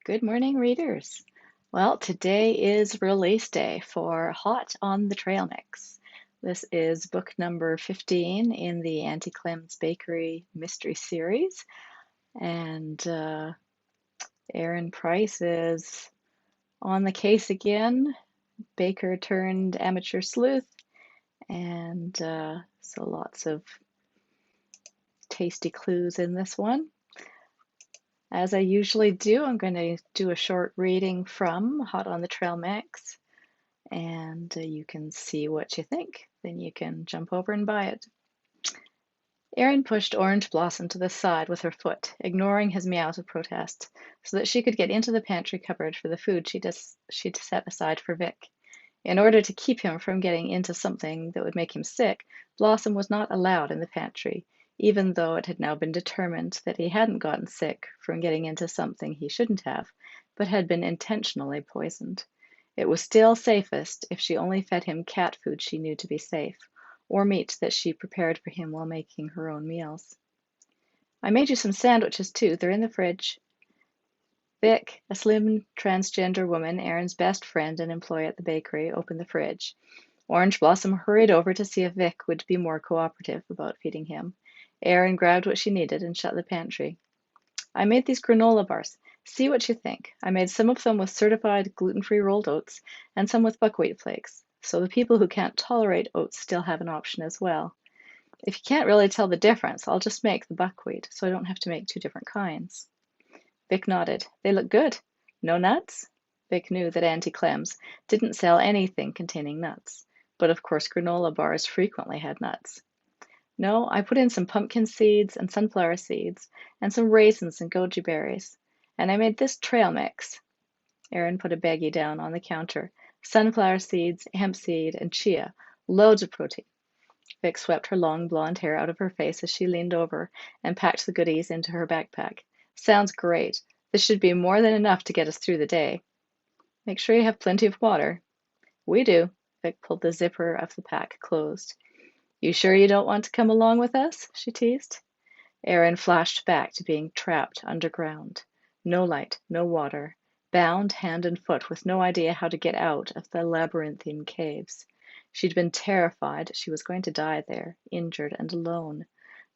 Good morning, readers. Well, today is release day for Hot on the Trail Mix. This is book number 15 in the Auntie Clem's Bakery Mystery Series. And Erin Price is on the case again, baker turned amateur sleuth. And so lots of tasty clues in this one. As I usually do, I'm going to do a short reading from Hot on the Trail Mix, and you can see what you think. Then you can jump over and buy it. Erin pushed Orange Blossom to the side with her foot, ignoring his meows of protest, so that she could get into the pantry cupboard for the food she'd set aside for Vic. In order to keep him from getting into something that would make him sick, Blossom was not allowed in the pantry, even though it had now been determined that he hadn't gotten sick from getting into something he shouldn't have, but had been intentionally poisoned. It was still safest if she only fed him cat food she knew to be safe, or meat that she prepared for him while making her own meals. I made you some sandwiches too, they're in the fridge. Vic, a slim transgender woman, Erin's best friend and employee at the bakery, opened the fridge. Orange Blossom hurried over to see if Vic would be more cooperative about feeding him. Erin grabbed what she needed and shut the pantry. I made these granola bars. See what you think. I made some of them with certified gluten-free rolled oats and some with buckwheat flakes, so the people who can't tolerate oats still have an option as well. If you can't really tell the difference, I'll just make the buckwheat, so I don't have to make two different kinds. Vic nodded. They look good. No nuts? Vic knew that Auntie Clem's didn't sell anything containing nuts, but of course granola bars frequently had nuts. No, I put in some pumpkin seeds and sunflower seeds and some raisins and goji berries. And I made this trail mix. Erin put a baggie down on the counter. Sunflower seeds, hemp seed, and chia. Loads of protein. Vic swept her long blonde hair out of her face as she leaned over and packed the goodies into her backpack. Sounds great. This should be more than enough to get us through the day. Make sure you have plenty of water. We do. Vic pulled the zipper of the pack closed. You sure you don't want to come along with us? She teased. Erin flashed back to being trapped underground. No light, no water, bound hand and foot with no idea how to get out of the labyrinthine caves. She'd been terrified she was going to die there, injured and alone.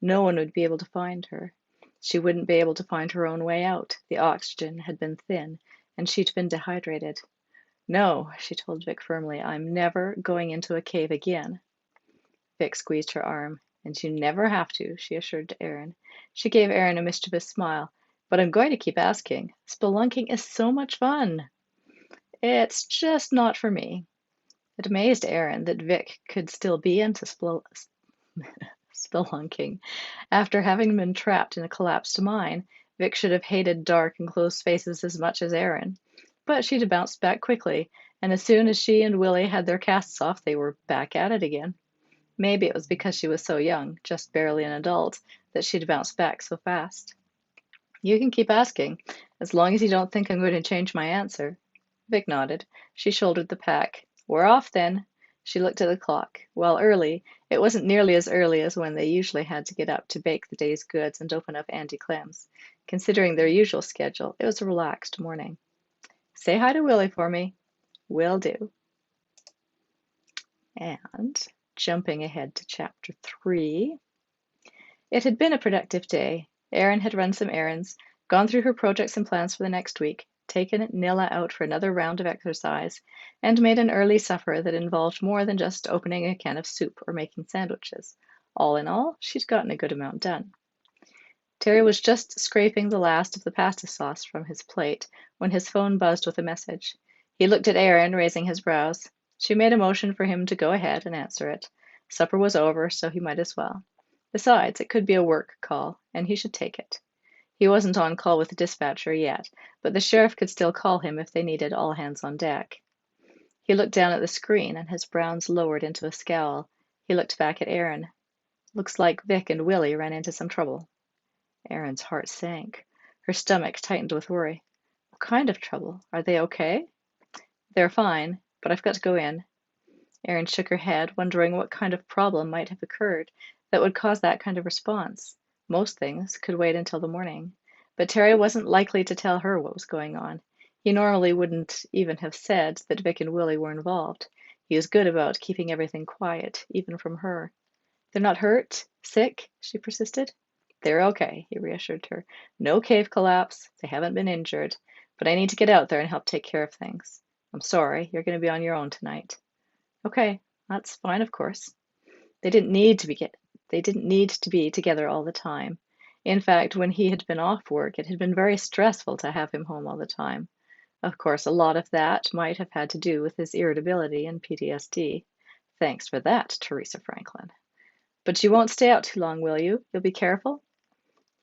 No one would be able to find her. She wouldn't be able to find her own way out. The oxygen had been thin, and she'd been dehydrated. No, she told Vic firmly, I'm never going into a cave again. Vic squeezed her arm. And you never have to, she assured Erin. She gave Erin a mischievous smile. But I'm going to keep asking. Spelunking is so much fun. It's just not for me. It amazed Erin that Vic could still be into spelunking. After having been trapped in a collapsed mine, Vic should have hated dark and closed spaces as much as Erin. But she'd have bounced back quickly, and as soon as she and Willie had their casts off, they were back at it again. Maybe it was because she was so young, just barely an adult, that she'd bounced back so fast. You can keep asking, as long as you don't think I'm going to change my answer. Vic nodded. She shouldered the pack. We're off then. She looked at the clock. Well, early. It wasn't nearly as early as when they usually had to get up to bake the day's goods and open up Auntie Clem's. Considering their usual schedule, it was a relaxed morning. Say hi to Willie for me. Will do. And jumping ahead to chapter 3. It had been a productive day. Erin had run some errands, gone through her projects and plans for the next week, taken Nilla out for another round of exercise, and made an early supper that involved more than just opening a can of soup or making sandwiches. All in all, she'd gotten a good amount done. Terry was just scraping the last of the pasta sauce from his plate when his phone buzzed with a message. He looked at Erin, raising his brows. She made a motion for him to go ahead and answer it. Supper was over, so he might as well. Besides, it could be a work call, and he should take it. He wasn't on call with the dispatcher yet, but the sheriff could still call him if they needed all hands on deck. He looked down at the screen, and his brows lowered into a scowl. He looked back at Erin. Looks like Vic and Willie ran into some trouble. Erin's heart sank. Her stomach tightened with worry. What kind of trouble? Are they okay? They're fine, but I've got to go in. Erin shook her head, wondering what kind of problem might have occurred that would cause that kind of response. Most things could wait until the morning. But Terry wasn't likely to tell her what was going on. He normally wouldn't even have said that Vic and Willie were involved. He was good about keeping everything quiet, even from her. "They're not hurt? Sick?" she persisted. "They're okay," he reassured her. "No cave collapse. They haven't been injured. But I need to get out there and help take care of things. I'm sorry, you're going to be on your own tonight." "Okay, that's fine, of course." They didn't need to be get they didn't need to be together all the time. In fact, when he had been off work, it had been very stressful to have him home all the time. Of course, a lot of that might have had to do with his irritability and PTSD. Thanks for that, Teresa Franklin. "But you won't stay out too long, will you? You'll be careful?"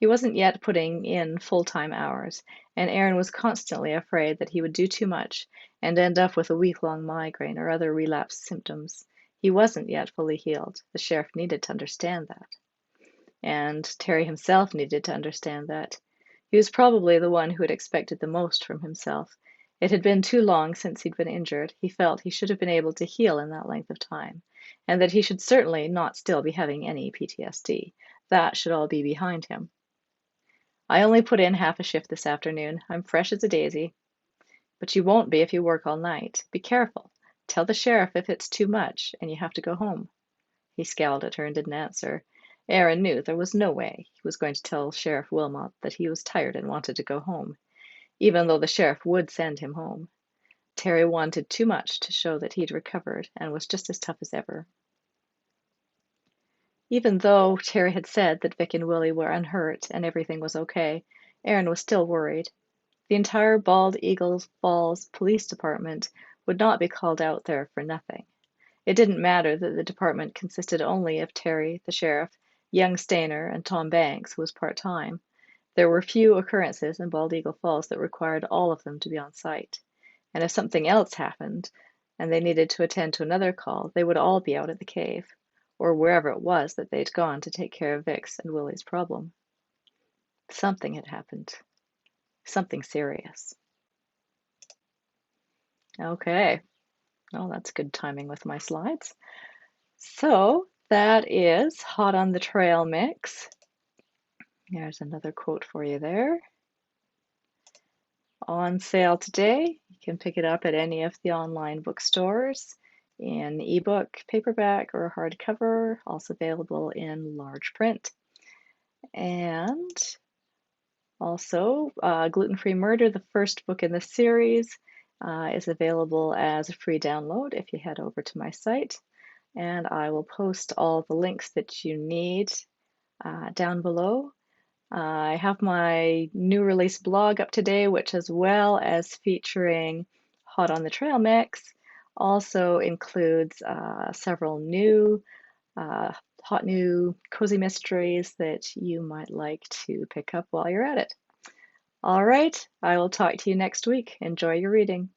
He wasn't yet putting in full-time hours, and Aaron was constantly afraid that he would do too much and end up with a week-long migraine or other relapse symptoms. He wasn't yet fully healed. The sheriff needed to understand that. And Terry himself needed to understand that. He was probably the one who had expected the most from himself. It had been too long since he'd been injured. He felt he should have been able to heal in that length of time, and that he should certainly not still be having any PTSD. That should all be behind him. "I only put in half a shift this afternoon. I'm fresh as a daisy." "But you won't be if you work all night. Be careful. Tell the sheriff if it's too much and you have to go home." He scowled at her and didn't answer. Aaron knew there was no way he was going to tell Sheriff Wilmot that he was tired and wanted to go home, even though the sheriff would send him home. Terry wanted too much to show that he'd recovered and was just as tough as ever. Even though Terry had said that Vic and Willie were unhurt and everything was okay, Aaron was still worried. The entire Bald Eagle Falls Police Department would not be called out there for nothing. It didn't matter that the department consisted only of Terry, the sheriff, young Stainer, and Tom Banks, who was part-time. There were few occurrences in Bald Eagle Falls that required all of them to be on site. And if something else happened, and they needed to attend to another call, they would all be out at the cave, or wherever it was that they'd gone to take care of Vic's and Willie's problem. Something had happened. Something serious. Okay. Oh, that's good timing with my slides. So that is Hot on the Trail mix. There's another quote for you there. On sale today. You can pick it up at any of the online bookstores in ebook, paperback, or hardcover, also available in large print. And also, Gluten-Free Murder, the first book in the series, is available as a free download if you head over to my site. And I will post all the links that you need down below. I have my new release blog up today, which, as well as featuring Hot on the Trail mix, also includes several new hot new cozy mysteries that you might like to pick up while you're at it. All right, I will talk to you next week. Enjoy your reading.